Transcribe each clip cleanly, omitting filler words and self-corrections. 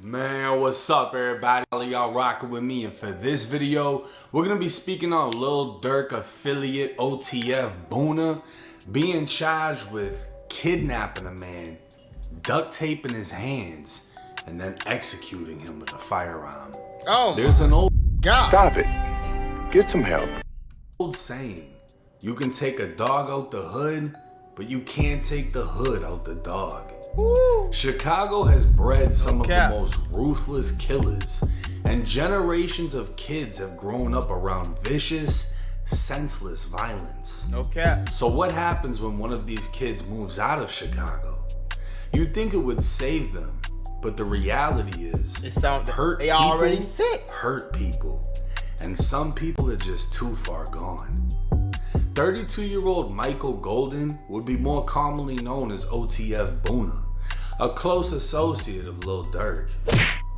Man, what's up everybody? Y'all rocking with me, and for this video, we're gonna be speaking on Lil Durk affiliate OTF Boona being charged with kidnapping a man, duct taping his hands, and then executing him with a firearm. Oh, there's an old God. Stop it. Get some help. Old saying, you can take a dog out the hood, but you can't take the hood out the dog. Woo. Chicago has bred some of the most ruthless killers, and generations of kids have grown up around vicious, senseless violence. No cap. So what happens when one of these kids moves out of Chicago? You'd think it would save them, but the reality is, they already sick. Hurt people, and some people are just too far gone. 32-year-old Michael Golden would be more commonly known as OTF Boona, a close associate of Lil Durk.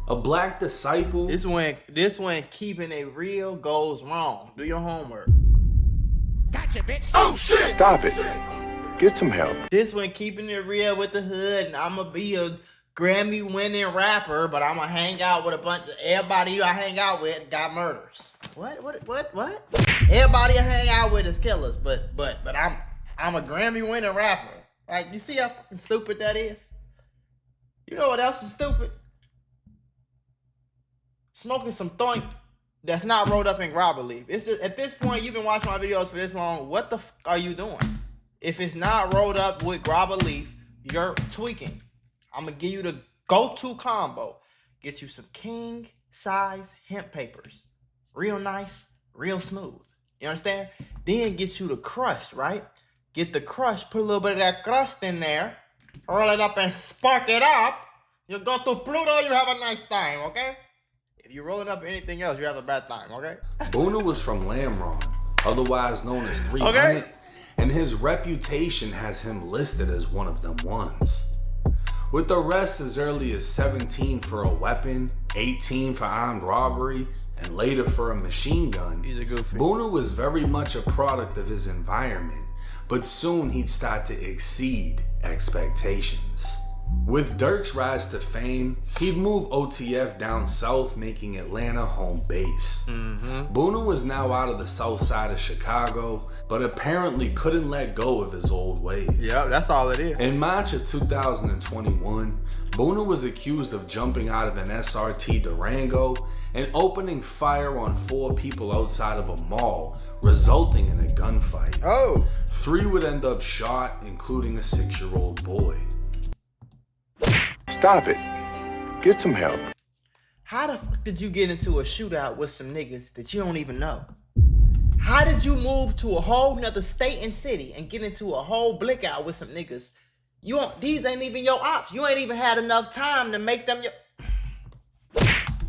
A black disciple. This when keeping it real goes wrong. Do your homework. Gotcha, bitch. Oh shit! Stop it. Get some help. This when keeping it real with the hood, and I'ma be a Grammy-winning rapper, but I'ma hang out with a bunch of everybody I hang out with got murders. What? Everybody I hang out with is killers, but I'm a Grammy-winning rapper. Like, you see how fucking stupid that is? You know what else is stupid? Smoking some thoink that's not rolled up in grabber leaf. It's just, at this point, you've been watching my videos for this long, what the fuck are you doing? If it's not rolled up with grabber leaf, you're tweaking. I'm gonna give you the go-to combo. Get you some king-size hemp papers. Real nice, real smooth. You understand? Then get you the crust, right? Get the crust, put a little bit of that crust in there, roll it up and spark it up. You go to Pluto, you have a nice time, okay? If you're rolling up anything else, you have a bad time, okay? Boona was from Lamron, otherwise known as 300, okay, and his reputation has him listed as one of them ones. With arrests as early as 17 for a weapon, 18 for armed robbery, and later for a machine gun, he's a goofy. Boona was very much a product of his environment, but soon he'd start to exceed expectations. With Durk's rise to fame, he'd move OTF down south, making Atlanta home base. Buuna was now out of the south side of Chicago, but apparently couldn't let go of his old ways. Yeah, that's all it is. In March of 2021, Buuna was accused of jumping out of an SRT Durango and opening fire on 4 people outside of a mall, resulting in a gunfight. Oh. 3 would end up shot, including a 6-year-old boy. Stop it. Get some help. How the fuck did you get into a shootout with some niggas that you don't even know? How did you move to a whole nother state and city and get into a whole blick out with some niggas? These ain't even your ops. You ain't even had enough time to make them your...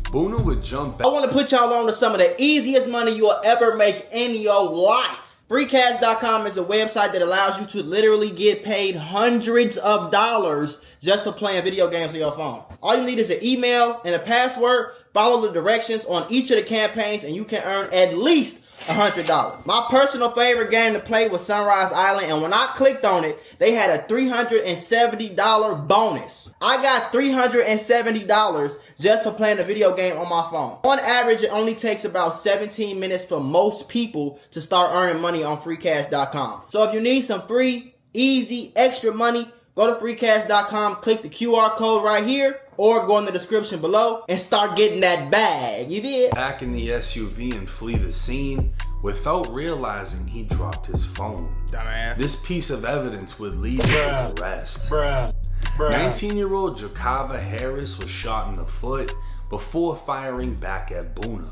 Buuna would jump back. I want to put y'all on to some of the easiest money you'll ever make in your life. Freecash.com is a website that allows you to literally get paid hundreds of dollars just for playing video games on your phone. All you need is an email and a password. Follow the directions on each of the campaigns and you can earn at least $100. My personal favorite game to play was Sunrise Island, and when I clicked on it, they had a $370 bonus. I got $370 just for playing a video game on my phone. On average, it only takes about 17 minutes for most people to start earning money on freecash.com. So if you need some free, easy, extra money, go to freecash.com, click the QR code right here, or go in the description below and start getting that bag. You did? Back in the SUV and flee the scene without realizing he dropped his phone. Dumbass. This piece of evidence would lead to his arrest. 19-year-old Jakava Harris was shot in the foot before firing back at Buuna.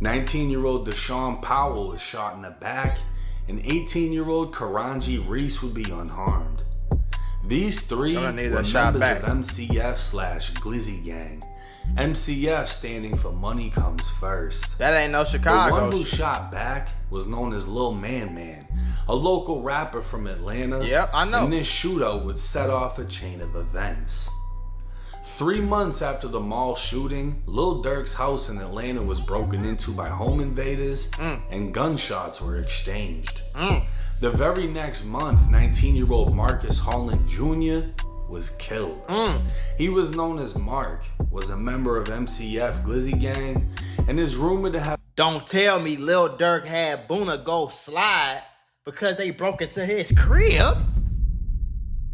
19-year-old Deshaun Powell was shot in the back, and 18-year-old Karanji Reese would be unharmed. These 3 were members of MCF/Glizzy Gang. MCF standing for Money Comes First. That ain't no Chicago. The one who shot back was known as Lil Man, a local rapper from Atlanta. Yep, I know. And this shootout would set off a chain of events. 3 months after the mall shooting, Lil Durk's house in Atlanta was broken into by home invaders and gunshots were exchanged. The very next month, 19-year-old Marcus Holland Jr. was killed. He was known as Mark, was a member of MCF Glizzy Gang, and is rumored to have... Don't tell me Lil Durk had Buuna go slide because they broke into his crib.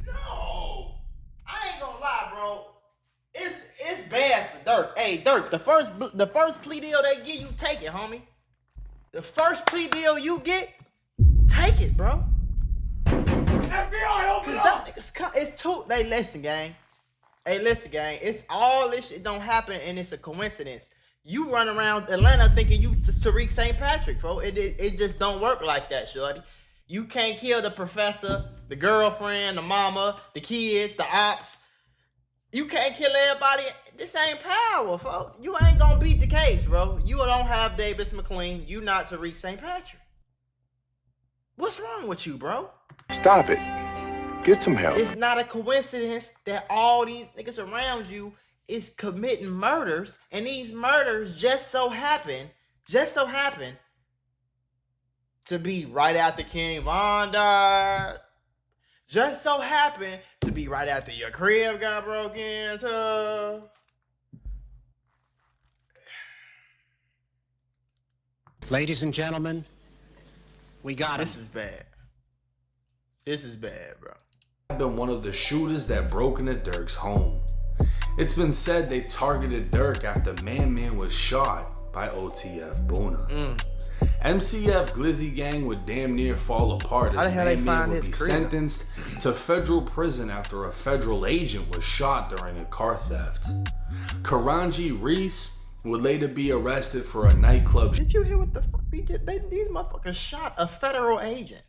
No, I ain't gonna lie, bro. It's bad for Durk. Hey, Durk, the first plea deal they give you, take it, homie. The first plea deal you get, take it, bro. FBI, open up! It's too. Hey, listen, gang. It's all this shit don't happen and it's a coincidence. You run around Atlanta thinking you Tariq St. Patrick, bro. It just don't work like that, shorty. You can't kill the professor, the girlfriend, the mama, the kids, the ops. You can't kill everybody. This ain't power, folks. You ain't gonna beat the case, bro. You don't have Davis McLean. You not Tariq St. Patrick. What's wrong with you, bro? Stop it. Get some help. It's not a coincidence that all these niggas around you is committing murders, and these murders just so happen to be right after King Von died. Just so happen to be right after your crib got broken into. Ladies and gentlemen, we got This is bad. This is bad, bro. been one of the shooters that broke into Durk's home. It's been said they targeted Durk after Man was shot by OTF Boona. MCF Glizzy Gang would damn near fall apart as Man would be sentenced to federal prison after a federal agent was shot during a car theft. Karanji Reese would later be arrested for a nightclub. Did you hear what the fuck these motherfuckers shot a federal agent?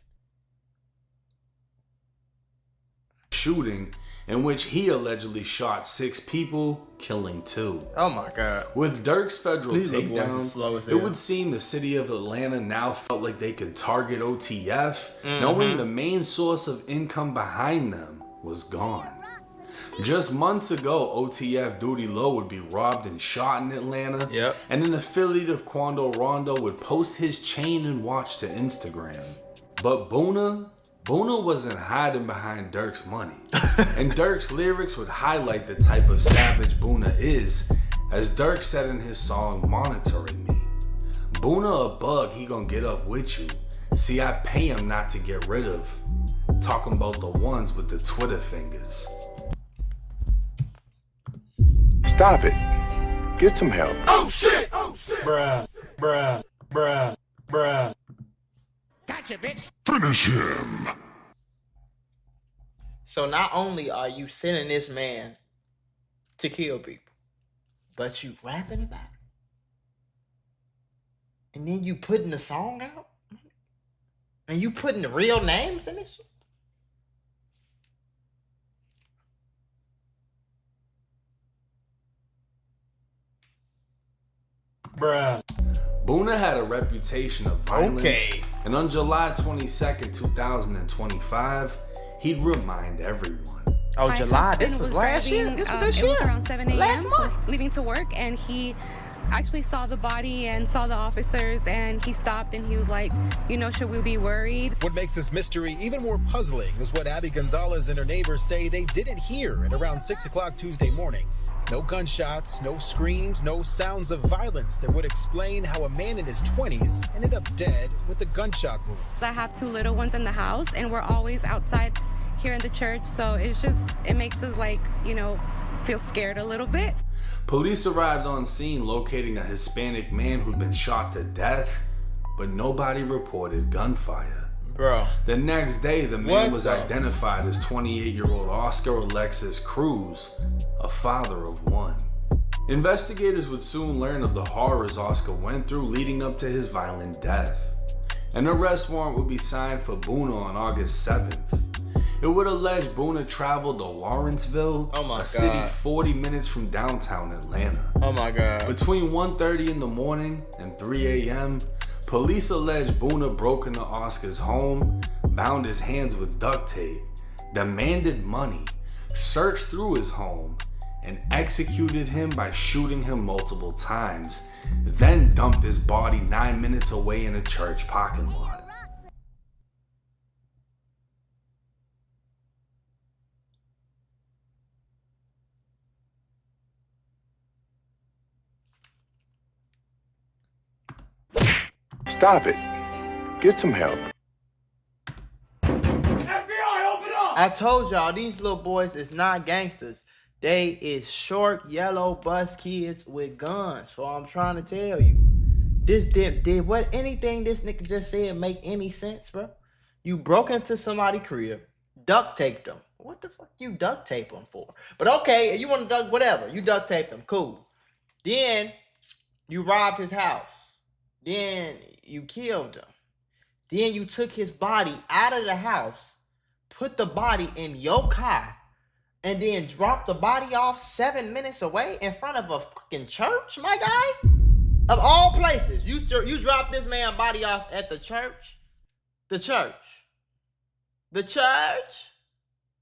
Shooting in which he allegedly shot 6 people, killing 2. Oh my God. With Durk's federal takedown, it would seem the city of Atlanta now felt like they could target OTF, knowing the main source of income behind them was gone. Just months ago, OTF Duty Low would be robbed and shot in Atlanta, and an affiliate of Quando Rondo would post his chain and watch to Instagram. But Buuna wasn't hiding behind Durk's money, and Durk's lyrics would highlight the type of savage Buuna is, as Durk said in his song Monitoring Me. Buuna a bug, he gon' get up with you. See, I pay him not to get rid of. Talking about the ones with the Twitter fingers. Stop it. Get some help. Oh shit! Oh shit! Bruh. Gotcha, bitch. Finish him. So not only are you sending this man to kill people, but you rapping about it. And then you putting the song out? And you putting the real names in this shit? Bruh. Buuna had a reputation of violence, and on July 22nd, 2025, he'd remind everyone. Oh, July? This was last year? This was this year? It was around 7 a.m. Last month? Leaving to work, and he actually saw the body and saw the officers, and he stopped and he was like, you know, should we be worried? What makes this mystery even more puzzling is what Abby Gonzalez and her neighbors say they didn't hear at around 6 o'clock Tuesday morning. No gunshots, no screams, no sounds of violence that would explain how a man in his 20s ended up dead with a gunshot wound. I have 2 little ones in the house, and we're always outside here in the church, so it makes us, like, you know, feel scared a little bit. Police arrived on scene locating a Hispanic man who'd been shot to death, but nobody reported gunfire. Bro. The next day, the man was identified as 28-year-old Oscar Alexis Cruz, a father of 1. Investigators would soon learn of the horrors Oscar went through leading up to his violent death. An arrest warrant would be signed for Buuna on August 7th. It would allege Buuna traveled to Lawrenceville, a city 40 minutes from downtown Atlanta. Oh my God. Between 1:30 in the morning and 3 a.m., police allege Buuna broke into Oscar's home, bound his hands with duct tape, demanded money, searched through his home, and executed him by shooting him multiple times, then dumped his body 9 minutes away in a church parking lot. Stop it. Get some help. I told y'all, these little boys is not gangsters. They is short, yellow bus kids with guns. So I'm trying to tell you. This did what anything this nigga just said make any sense, bro? You broke into somebody's crib, duct taped them. What the fuck you duct tape them for? But okay, you want to duct whatever. You duct taped them, cool. Then you robbed his house. Then you killed him. Then you took his body out of the house, put the body in your car, and then dropped the body off 7 minutes away in front of a fucking church, my guy? Of all places, you dropped this man's body off at the church? The church. The church?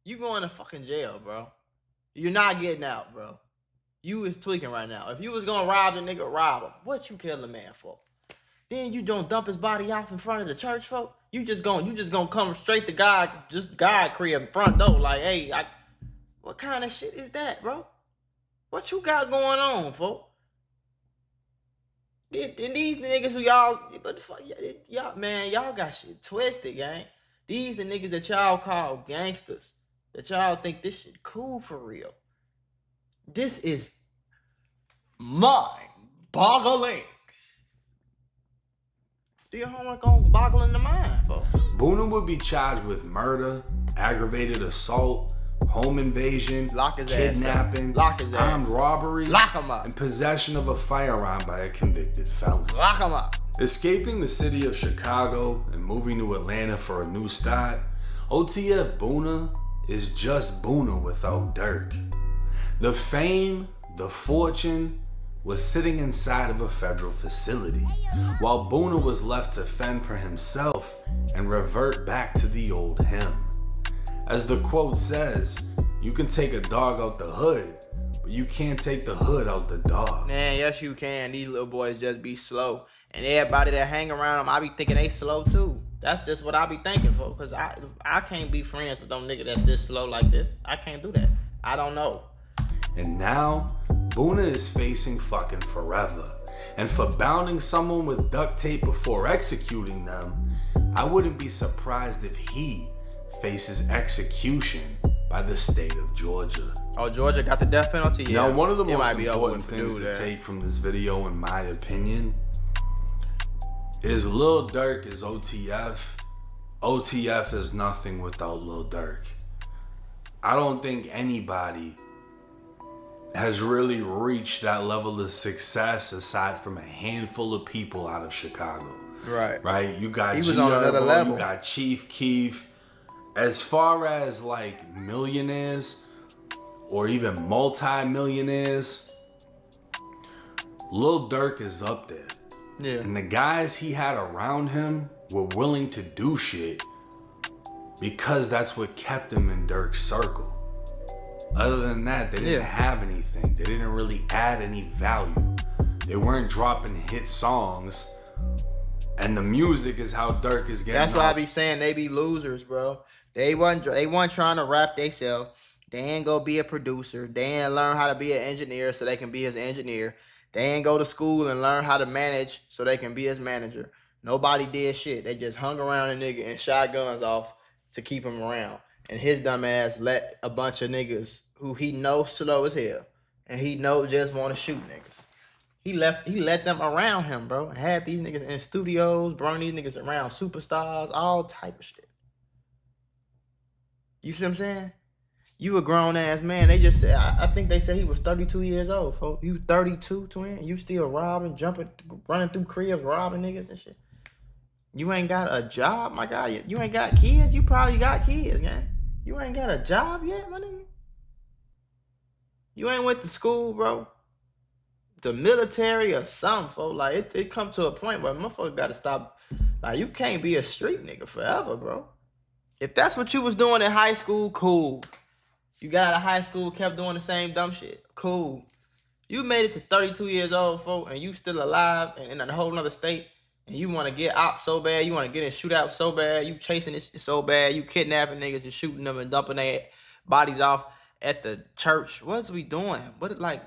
You going to fucking jail, bro. You're not getting out, bro. You is tweaking right now. If you was gonna rob the nigga, rob him. What you kill the man for? Then you don't dump his body off in front of the church, folk. You just gonna come straight to God crib front door, like, hey, what kind of shit is that, bro? What you got going on, folk? And these niggas who y'all got shit twisted, gang. These the niggas that y'all call gangsters. That y'all think this shit cool for real. This is mind-boggling. Do your homework on boggling the mind, folks. Buuna would be charged with murder, aggravated assault, home invasion, kidnapping, armed robbery, and possession of a firearm by a convicted felon. Lock him up. Escaping the city of Chicago and moving to Atlanta for a new start, OTF Boona is just Buuna without Durk. The fame, the fortune, was sitting inside of a federal facility, while Buuna was left to fend for himself and revert back to the old him. As the quote says, you can take a dog out the hood, but you can't take the hood out the dog. Man, yes you can. These little boys just be slow. And everybody that hang around them, I be thinking they slow too. That's just what I be thinking, folks. Because I can't be friends with them niggas that's this slow like this. I can't do that. I don't know. And now, Buuna is facing fucking forever. And for bounding someone with duct tape before executing them, I wouldn't be surprised if he faces execution by the state of Georgia. Oh, Georgia got the death penalty? Yeah. Now, one of the most important things to take from this video, in my opinion, is Lil Durk is OTF. OTF is nothing without Lil Durk. I don't think anybody has really reached that level of success aside from a handful of people out of Chicago. Right? You got he was on another level. You got Chief Keef. As far as like millionaires or even multi-millionaires, Lil Durk is up there. Yeah. And the guys he had around him were willing to do shit because that's what kept him in Durk's circle. Other than that, they didn't have anything. They didn't really add any value. They weren't dropping hit songs. And the music is how Durk is getting. That's why I be saying they be losers, bro. They wasn't trying to rap themselves. They ain't go be a producer. They ain't learn how to be an engineer so they can be his engineer. They ain't go to school and learn how to manage so they can be his manager. Nobody did shit. They just hung around a nigga and shot guns off to keep him around. And his dumb ass let a bunch of niggas who he knows slow as hell and he know just want to shoot niggas. He let them around him, bro. Had these niggas in studios, brought these niggas around superstars, all type of shit. You see what I'm saying? You a grown ass man. They just said, I think they said he was 32 years old, folks. You 32, twin, you still robbing, jumping, running through cribs, robbing niggas and shit. You ain't got a job, my guy. You ain't got kids. You probably got kids, man. You ain't got a job yet, my nigga. You ain't went to school, bro. The military or something, folks. Like, it come to a point where motherfucker gotta stop. Like, you can't be a street nigga forever, bro. If that's what you was doing in high school, cool. You got out of high school, kept doing the same dumb shit, cool. You made it to 32 years old, folks, and you still alive and in a whole nother state, and you want to get out so bad, you want to get in shootout so bad, you chasing this so bad, you kidnapping niggas and shooting them and dumping their bodies off at the church. What's we doing? What it like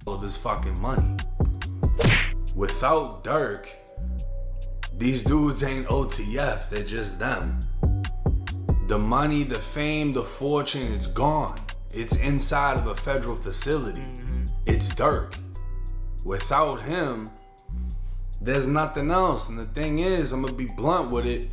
all of his fucking money. Without Durk, these dudes ain't OTF, they're just them. The money, the fame, the fortune, it's gone. It's inside of a federal facility. It's Durk. Without him, there's nothing else. And the thing is, I'm gonna be blunt with it.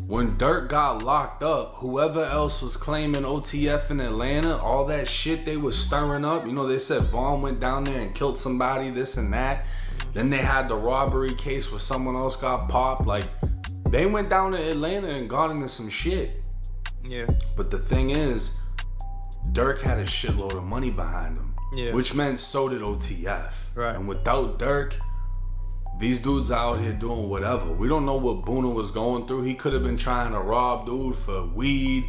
When Durk got locked up, whoever else was claiming OTF in Atlanta, all that shit they was stirring up, you know, they said Vaughn went down there and killed somebody, this and that. Then they had the robbery case where someone else got popped. Like, they went down to Atlanta and got into some shit. Yeah. But the thing is, Durk had a shitload of money behind him. Yeah. Which meant so did OTF. Right. And without Durk, these dudes out here doing whatever. We don't know what Buuna was going through. He could have been trying to rob dude for weed,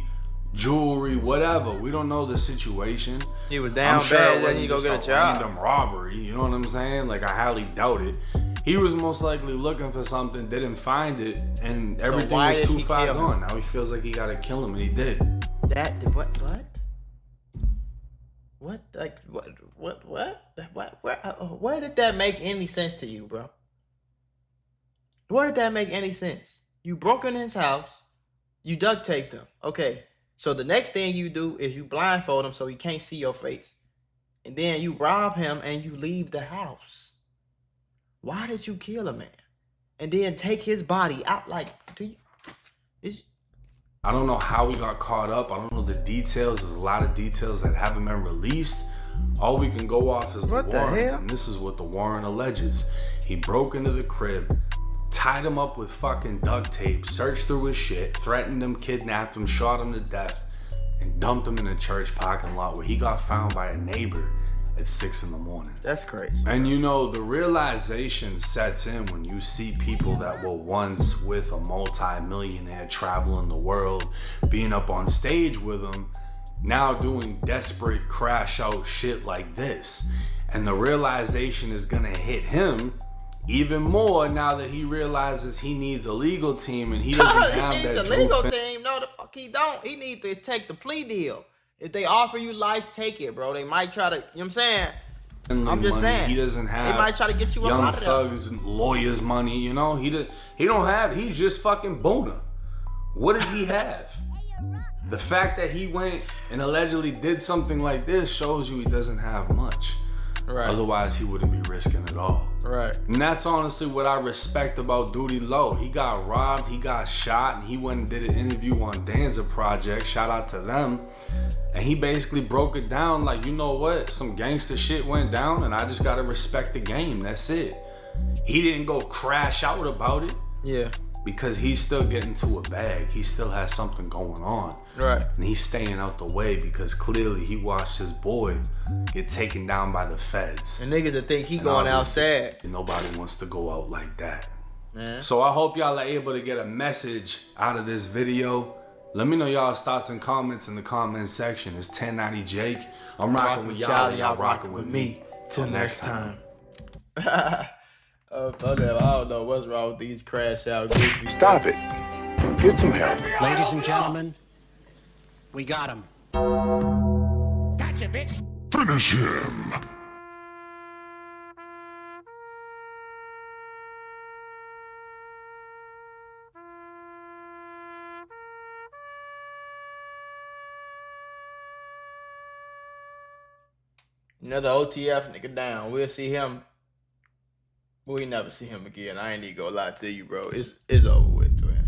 jewelry, whatever. We don't know the situation. He was down I'm sure bad, it then he wasn't go just get a job. random robbery. You know what I'm saying? Like, I highly doubt it. He was most likely looking for something, didn't find it, and everything why was did too he far kill him? gone. Now he feels like he gotta kill him, and he did. What? Like, what? Where did that make any sense to you, bro? Where did that make any sense? You broke in his house, you duct taped him. Okay, so the next thing you do is you blindfold him so he can't see your face. And then you rob him and you leave the house. Why did you kill a man? And then take his body out? Like, I don't know how he got caught up. I don't know the details. There's a lot of details that haven't been released. All we can go off is What the warrant. hell? And this is what the warrant alleges. He broke into the crib, tied him up with fucking duct tape, searched through his shit, threatened him, kidnapped him, shot him to death, and dumped him in a church parking lot where he got found by a neighbor at 6 in the morning. that's crazy. And you know, the realization sets in when you see people that were once with a multi-millionaire traveling the world, being up on stage with him, now doing desperate crash out shit like this. And the realization is gonna hit him even more now that he realizes he needs a legal team and he doesn't have He needs that a legal Drew team. No, the fuck he don't. He needs to take the plea deal. If they offer you life, take it, bro. They might try to, you know what I'm saying? I'm just money. saying. He doesn't have They might try to get you up Young out of there. Thug's lawyers money, you know? He don't have, he's just fucking Buuna. What does he have? The fact that he went and allegedly did something like this shows you he doesn't have much. Right. Otherwise, he wouldn't be risking it all. Right. And that's honestly what I respect about Duty Low. He got robbed, he got shot, and he went and did an interview on Danza Project. Shout out to them. And he basically broke it down like, you know what? Some gangster shit went down, and I just gotta respect the game. That's it. He didn't go crash out about it. Yeah. Because he's still getting to a bag. He still has something going on. Right. And he's staying out the way because clearly he watched his boy get taken down by the feds. And niggas that think he And going obviously, outside. Nobody wants to go out like that. Man. So I hope y'all are able to get a message out of this video. Let me know y'all's thoughts and comments in the comment section. It's 1090 Jake. I'm rocking with y'all and y'all rocking with me. Till next time. I don't know what's wrong with these crash out goofy. Stop it. Get some help. Ladies and gentlemen, we got him. Gotcha, bitch. Finish him. Another OTF nigga down. We'll see him. We never see him again. I ain't even gonna lie to you, bro. It's over with to him.